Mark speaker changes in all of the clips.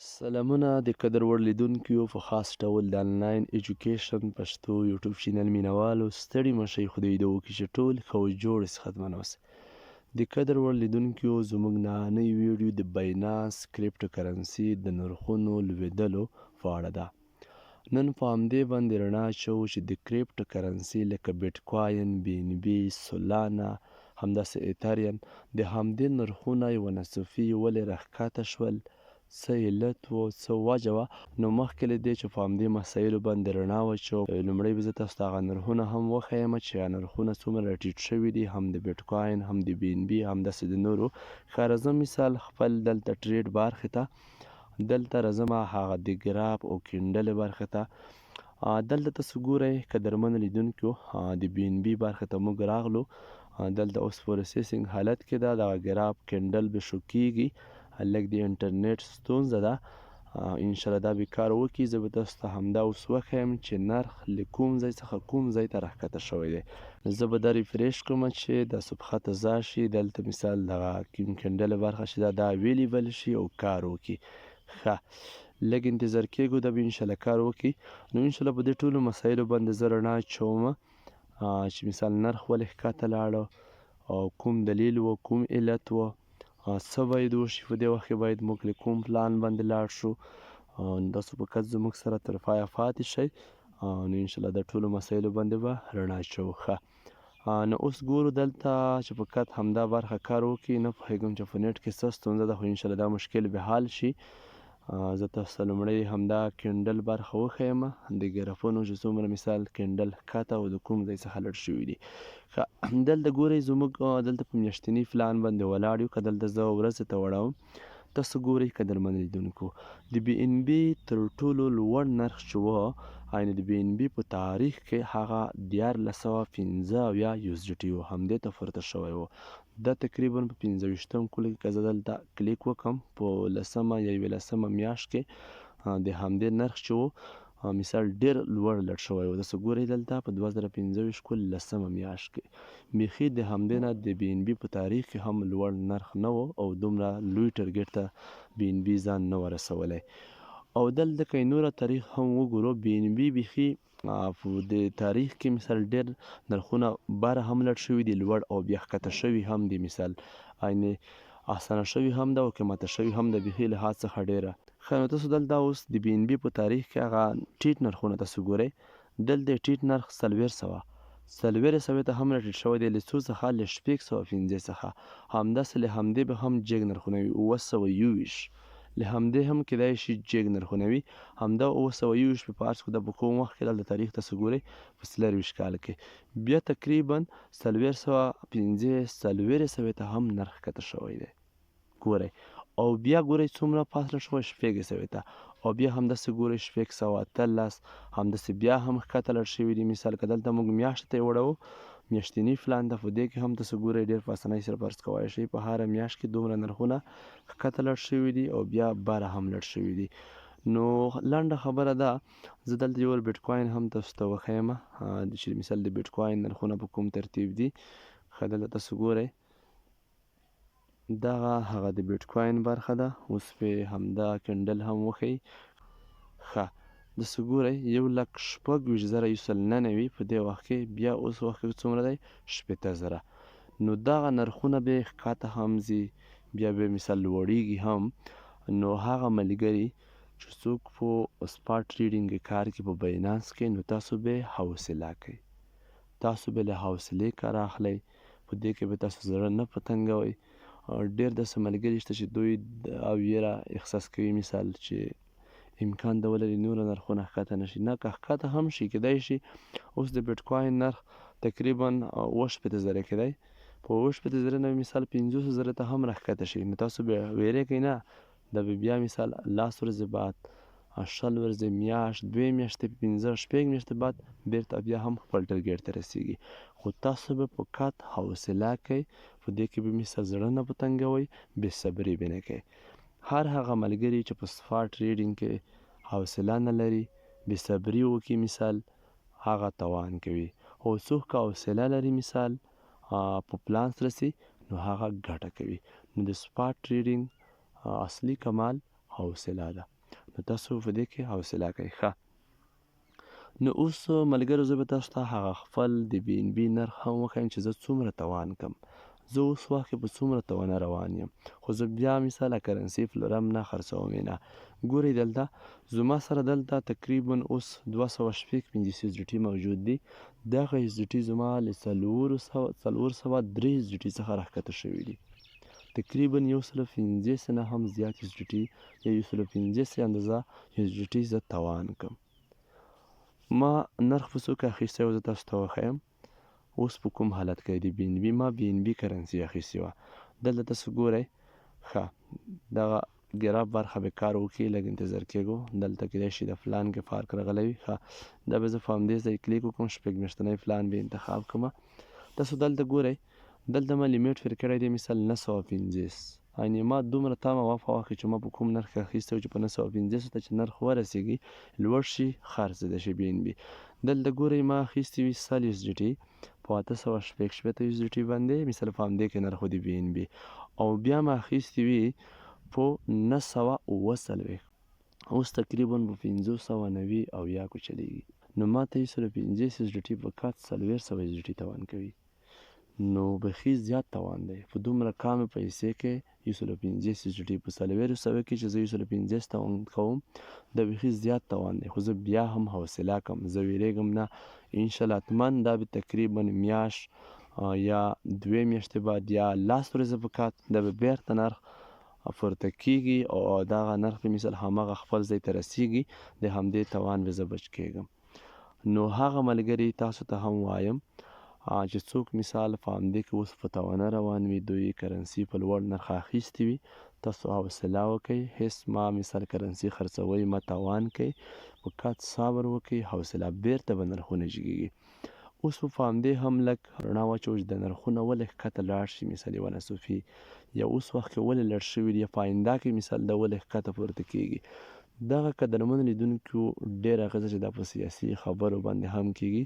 Speaker 1: سلامونه د قدر وړ لیدونکو په خاص ډول د انلاین ایجوکیشن پښتو یوټیوب چینل مینوالو ستړي مشئ خدای دې وکړي چې ټول ښه او جوړ صحتمند اوسئ. د قدر وړ لیدونکو زموږ نننۍ ویډیو د باینانس کریپټو کرنسي د نرخونو لوېدلو په اړه ده. نن په همدې باندې رڼا اچوو چې د کریپټو کرنسي لکه بیټکوین، بي ان بي، سولانا، همداسې ایتریم د همدې نرخونه یوه نصفي ولې راښکته شول، څه علت و، څه وجه وه. نو مخکې له دې چې په همدې مسایلو باندې رڼا واچوم، لومړی به زه تاسو ته هغه نرخونه هم وښیم چې هغه نرخونه څومره راټیټ شوي دي، هم د بیټکوین، هم د بي ان بي، همداسې د نورو. ښه راځم مثال خپل دلته ټریډ برخې ته، دلته راځم هغه د ګراف او کینډل برخې ته. دلته تاسو ګورئ قدرمنو لیدونکو، د بي ان بي برخې ته موږ راغلو. دلته اوس پروسیسینګ حالت کې ده، دغه ګراف کینډل به شو کیږي. لږ د انټرنیټ ستونزه ده، انشاءالله دا به کار وکړي. زه به تاسو ته همدا اوس وښیم چې نرخ له کوم ځای څخه کوم ځای ته راښکته شوی دی. زه به دا ریفریش کړم چې دا صفحه تازه شي. دلته مثال دغه کینډل برخه چې ده دا اویلیبل شي او کار وکړي. ښه لږ انتظار کېږو، دا به انشاءالله کار وکړي. نو انشاءالله په دې ټولو مسایلو باندې زه رڼا اچوم چې مثال نرخ ولې ښکته لاړه او کوم دلیل و، کوم علت و، څه باید وشي. په دې وخت کې باید موږ له کوم پلان باندې لاړ شو. تاسو فقط زموږ سره تر پایه پاتې شئ، نو انشاءالله د ټولو مسایلو باندې به رڼا اچوو. ښه نو اوس ګورو دلته چې فقط همدا برخه کار وکړي. نه پوهېږم چې په نیټ کې څه ستونزه ده، خو انشاءالله دا مشکل به حل شي. زه تاسو ته لومړی همدا کینډل برخه وښیم، د ګرافونو چې څومره مثال کینډل ښکته او د کوم ځای څخه لږ شوي دي. دلته ګورئ زموږ دلته په میاشتني پلان باندې ولاړ یو. که دلته زه ورځې ته وړم، تاسو ګورئ قدرمن لیدونکو د بي ان بي تر ټولو لوړ نرخ چې و، یعنې د بي ان بي په تاریخ کې هغه 1415 USDT و، همدې ته پورته شوی و. دا تقریبا په 25 کلو کې که زه دلته کلیک وکړم، په 10مه یا 11مه میاشت کې د همدې نرخ چې و مثال ډېر لوړ لټ شوی و. تاسو ګورئ دلته په 2025 کال 10مه میاشت کې بیخي د همدې نه د بي ان بي په تاریخ کې هم لوړ نرخ نه و او دومره لوی ټارګټ ته بي ان بي ځان نه و رسولی. او دلته که نوره تاریخ هم وګورو، بي ان بي بیخي په د تاریخ کې مثال ډېر نرخونه باره هم لټ شوي دي، لوړ او بیا ښکته شوي هم دي. مثال یعنې اسانه شوي هم ده او قیمته شوي هم ده، بیخي لحاظ څخه ډېره. ښه نو تاسو دلته اوس د بي ان بي په تاریخ کې هغه ټیټ نرخونه تاسو ګورئ. دلته ټیټ نرخ 400 ته هم راټیټ شوی دی، له څو څخه له 650 څخه. همداسې له همدې به هم جګ نرخونه وي 920، له همدې هم کیدای شي جګ نرخونه وي. همدا 920 په فرض کړو دا په کوم وخت کې دلته تاریخ تاسو ګورئ په 24 کال کې بیا تقریبا 450 ته هم نرخ ښکته شوی دی. ګورئ او بیا ګورئ څومره فاصله شوی 600 ته، او بیا همداسې ګورئ 613، همداسې بیا هم ښکته لړ شوي دي. مثال که دلته موږ میاشتې ته یې وړو، میاشتني پلان ته، په دې کې هم تاسو ګورئ ډېر په اسانۍ سره فرض کولی شئ په هره میاشت کې دومره نرخونه ښکته لړ شوي دي او بیا بره هم لړ شوي دي. نو لنډه خبره ده، زه دلته یو بیټکوین هم تاسو ته وښیم چې مثال د بیټکوین نرخونه په کوم ترتیب دي. ښه دلته تاسو ګورئ دغه هغه د بیټکوین برخه ده. اوس پې همدا کینډل هم وښیي. ښه داسې ګورئ 1,26,199 په دې وخت کې، بیا اوس وخت کې څومره دی 60,000. نو دغه نرخونه به ښکته هم ځي، بیا به مثال لوړیږي هم. نو هغه ملګري چې څوک په سپاټ ټریډینګ کې کار کوي په باینانس کې، نو تاسو به حوصله کوئ، تاسو به له حوصلې کار اخلئ، په دې کې به تاسو زړه نه په تنګوئ. ډېر داسې ملګري شته چې دوی او ویره احساس کوي مثال چې امکان ده ولري نوره نرخونه ښکته نه شي. نه که ښکته هم شي، کیدای شي اوس د بیټکوین نرخ تقریبا 80,000 کې دی، په 80,000 نه مثال 50,000 ته هم راښکته شي. نو تاسو به ویرېږئ نه، دا به بیا مثال 10 ورځې بعد، 20 ورځې، میاشت، 2 میاشتې، 15 شپږ میاشتې بعد بېرته بیا هم خپل ټارګټ ته رسیږي. خو تاسو به فقط حوصله کوئ، په دې کې به مثال زړه نه په تنګوئ، بې صبري به نه کوئ. هر هغه ملګري چې په سپاټ ټریډینګ کې حوصله نه لري، بې صبري وکړي مثال، هغه تاوان کوي. او څوک که حوصله لري مثال په پلان سره سي، نو هغه ګټه کوي. نو د سپاټ ټریډینګ اصلي کمال حوصله ده. نو تاسو په دې کې حوصله کوئ. ښه نو اوس ملګرو زه به تاسو ته هغه خپل د بي ان بي نرخ هم وښیم چې زه څومره توان کم. زه اوس وخت کې په څومره توانه روان یم، خو زه بیا مثاله کرنسي فلورم نه خرڅوم یې نه. ګورئ دلته زما سره دلته تقریبا اوس 250 اس ډي ټي موجود دي. دغه اس ډي ټي زما له 403 اس ډي ټي څخه راښکته شوي دي. تقریبا 150 نه هم زیات اس ډي ټي یا 150 اندازه اس ډي ټي زه توان کم. ما نرخ په څو کې اخیستی و زه تاسو ته وښیم. اوس په کوم حالت کې د بي ان بي ما بي ان بي کرنسي اخیستې وه. دلته تاسو ګورئ ښه دغه ګراف برخه به کار وکړي، لږ انتظار کېږو. دلته کیدای شي د پلان کې فرق راغلی وي. ښه دا به زه په همدې ځای کلیک وکړم، شپږ میاشتنی پلان به انتخاب کړم. تاسو دلته ګورئ دلته ما لیمیټ فر کړی دی مثال 950. یعنې ما دومره تمه وه په وخت کې چې ما په کوم نرخ اخیستی و چې په 950 ته چې نرخ ورسېږي لوړ شي خرڅېده شي بي ان بي. دلته ګورئ ما اخیستي وي 100 اس ډي ټي په 860 اس ډي ټي باندې مثال په همدې کې نرخ د بي ان بي، او بیا ما اخیستي وي په 940. اوس تقریبا په 590 او یا کو چلیږي. نو ما ته 150 اس ډي ټي فقط 400 اس ډي ټي توان کوي. نو بخي زیات توان دی په دومره کمې پیسې کې 150 اس ډي ټي په 400 کې چې زه 150 توان کوم دا بخي زیات توان دی. خو زه بیا هم حوصله کوم، زه ویریږم نه. انشاءالله حتما دا به تقریبا میاشت یا 2 میاشتې بعد یا 10 ورځې بعد دا به بیرته نرخ پورته کیږي او دغه نرخ به مثال هماغه خپل ځای ته رسیږي، د همدې توان به زه بچ کیږم. نو هغه ملګري تاسو ته هم وایم چې څوک مثال په همدې کې اوس په توانه روان وي، دوی کرنسي په لوړ نرخ اخیستې وي، تاسو حوصله وکئ. هېڅ ما مثال کرنسي خرڅوئ مه تاوان کوئ، فقط صبر وکئ، حوصله بیرته به نرخونه جګیږي. اوس په همدې هم لږ رڼا واچوو چې د نرخونه ولې ښکته لاړ شي مثال یوه نصفي یا اوس وخت کې ولې لږ شوي دي یا په آینده کې مثال دا ولې ښکته پورته کیږي. دغه قدرمنو لیدونکو ډېره اغېزه چې دا په سیاسي خبرو باندې هم کیږي،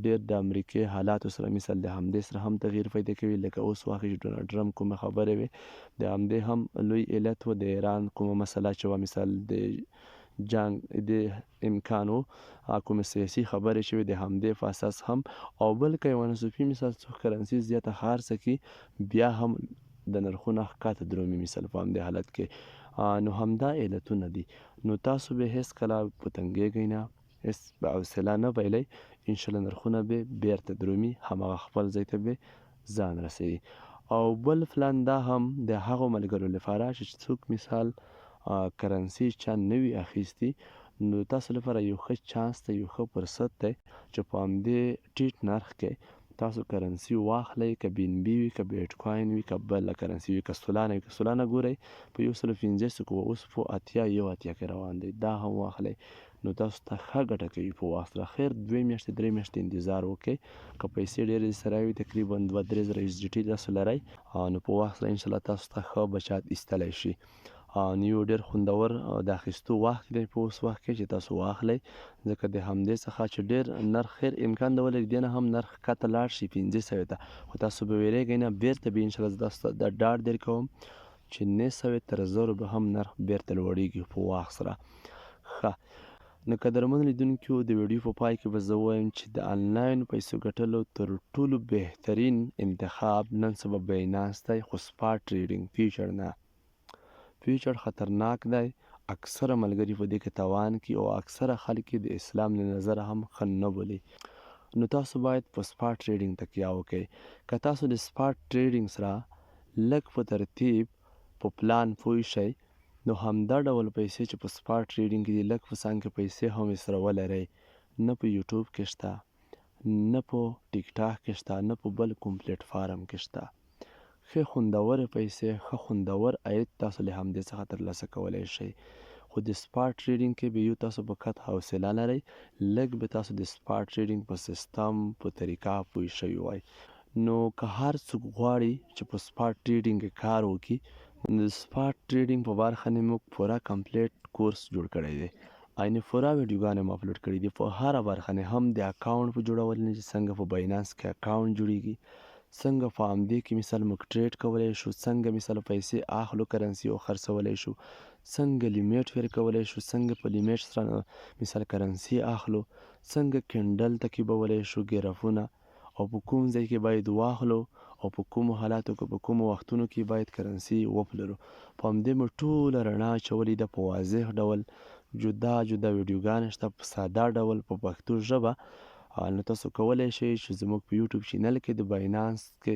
Speaker 1: ډېر د امریکې حالاتو سره مثال د همدې سره هم تغییر پیدا کوي. لکه اوس وخت چې ډونالډ ټرمپ کومه خبرې وې د همدې هم لوی علت و د ایران کومه مسله چې وه مثال د جنګ د امکان و کومې سیاسي خبرې چې وې د همدې په اساس هم، او بل که یوه نصفي مثال څوک کرنسي زیاته خرڅه کړي بیا هم د نرخونه ښکته درومي مثال په همدې حالت کې. نو همدا علتونه دي. نو تاسو به هېڅکله په تنګېږئ نه، هېڅ به حوصله نه بایلئ، انشاءالله نرخونه به بیرته درومي، هماغه خپل ځای ته به ځان رسوي. او بل پلان دا هم د هغو ملګرو لپاره چې څوک مثال کرنسي چا نه وي اخیستي، نو تاسو لپاره یو ښه چانس دی، یو ښه فرصت دی چې په همدې ټیټ نرخ کې تاسو کرنسي واخلئ، که بي ان بي وي، که بیټ کوین وي، که بله کرنسي وي، که سولانا وي. که سولانا ګورئ په 150 کې وه، اوس په 81 کې روان دی. دا هم واخلئ نو تاسو ته ښه ګټه کوي په وخت سره. خیر 2 میاشتې 3 میاشتې انتظار وکړئ، که پیسې ډېرې سره وي تقریبا 2-3 زره اس ډي ټي تاسو لرئ نو په وخت سره انشاءالله تاسو ته ښه بچت ایستلی شي. نو یو ډېر خوندور د اخیستو وخت دی په اوس وخت کې چې تاسو واخلئ، ځکه د همدې څخه چې ډېر نرخ خیر امکان دی ولې دې نه هم نرخ ښکته لاړ شي 500 ته، خو تاسو به ویریږئ نه، بیرته به انشاءالله زه تاسو ته دا ډاډ درکوم چې 900 تر 1000 به هم نرخ بیرته لوړیږي په وخت سره. ښه نو قدرمنو لیدونکو د ویډیو په پای کې به زه ووایم چې د آنلاین پیسو ګټلو تر ټولو بهترین انتخاب نن سبا باینانس دی، خو سپاټ ټریډینګ فیوچر نه. فیوچر خطرناک دی، اکثره ملګري په دې کې تاوان کوي او اکثره خلک د اسلام له نظره هم ښه نه بولي. نو تاسو باید په سپاټ ټریډینګ تکیه وکړئ. که تاسو د سپاټ ټریډینګ سره لږ په ترتیب په پلان پوه شئ، نو همدا ډول پیسې چې په سپاټ ټریډینګ کې دي لږ په څنګ کې پیسې هم سره ولرئ، نه په یوټیوب کې شته، نه په ټیک ټاک کې شته، نه په بل کوم پلیټ فارم کې شته. ښه خوندورې پیسې، ښه خوندور عاید تاسو له همدې څخه ترلاسه کولی شئ. خو د سپاټ ټریډینګ کې به یو تاسو فقط حوصله لرئ، لږ به تاسو د سپاټ ټریډینګ په سیستم په طریقه پوه شوي وای. نو که هر څوک غواړي چې په سپاټ ټریډینګ کې کار وکړي، د سپاټ ټریډینګ په برخه نه موږ پوره کمپلیټ کورس جوړ کړی دی، یعنې پوره ویډیوګانې مو اپلوډ کړي دي په هره برخه نه، هم د اکاونټ په جوړول نه چې څنګه په باینانس کې اکاونټ جوړیږي، څنګه په همدې کې مثال موږ ټریډ کولی شو، څنګه مثال پیسې اخلو کرنسي او خرڅولی شو، څنګه لیمیټ ویر کولی شو، څنګه په لیمیټ سره مثال کرنسي اخلو، څنګه کینډل تعقیبولی شو ګرافونه، او په کوم ځای کې باید واخلو او په کومو حالاتو کې په کومو وختونو کې باید کرنسي وپلورو. په همدې مو ټوله رڼا اچولې ده په واضح ډول. جدا جدا ویډیوګانې شته په ساده ډول په پښتو ژبه. نو تاسو کولی شئ چې زموږ په یوټیوب چینل کې د باینانس کې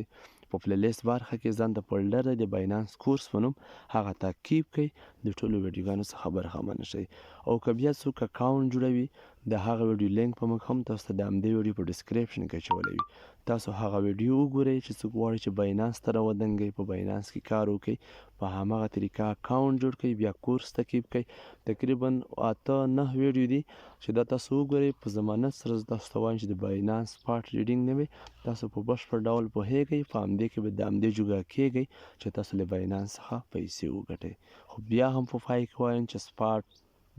Speaker 1: په پلیلیست برخه کې ځان ته فولډر دی د باینانس کورس په نوم هغه تعقیب کړئ، د ټولو ویډیوګانو څخه برخمن شئ. او که بیا څوک اکاونټ جوړوي د هغه ویډیو لینک به موږ هم تاسو ته د همدې ویډیو په ډسکریپشن کې اچولی وي. تاسو هغه ویډیو وګورئ چې څوک غواړي چې باینانس ته راودنګئ، په باینانس کې کار وکړئ، په هماغه طریقه اکاونټ جوړ کړئ، بیا کورس تعقیب کړئ. تقریبا 8-9 ویډیو دي چې دا تاسو وګورئ. په ضمانت سره زه تاسو ته وایم چې د باینانس سپاټ ټریډینګ نه وي تاسو په بشپړ ډول پوهیږئ، په همدې کې به د همدې جوګه کیږئ چې تاسو له باینانس څخه پیسې وګټئ. خو بیا هم په پای کې وایم چې سپاټ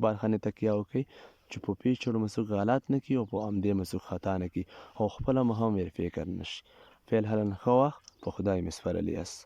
Speaker 1: برخه نه تکیه وکړئ چې په پیچړو مو څوک غلط نه کړي او په همدې مو څوک خطا نه کړي او خپله مو هم فکر نه شي. فعل حالا ښه وخت، په خدای مې سپارلی یاست.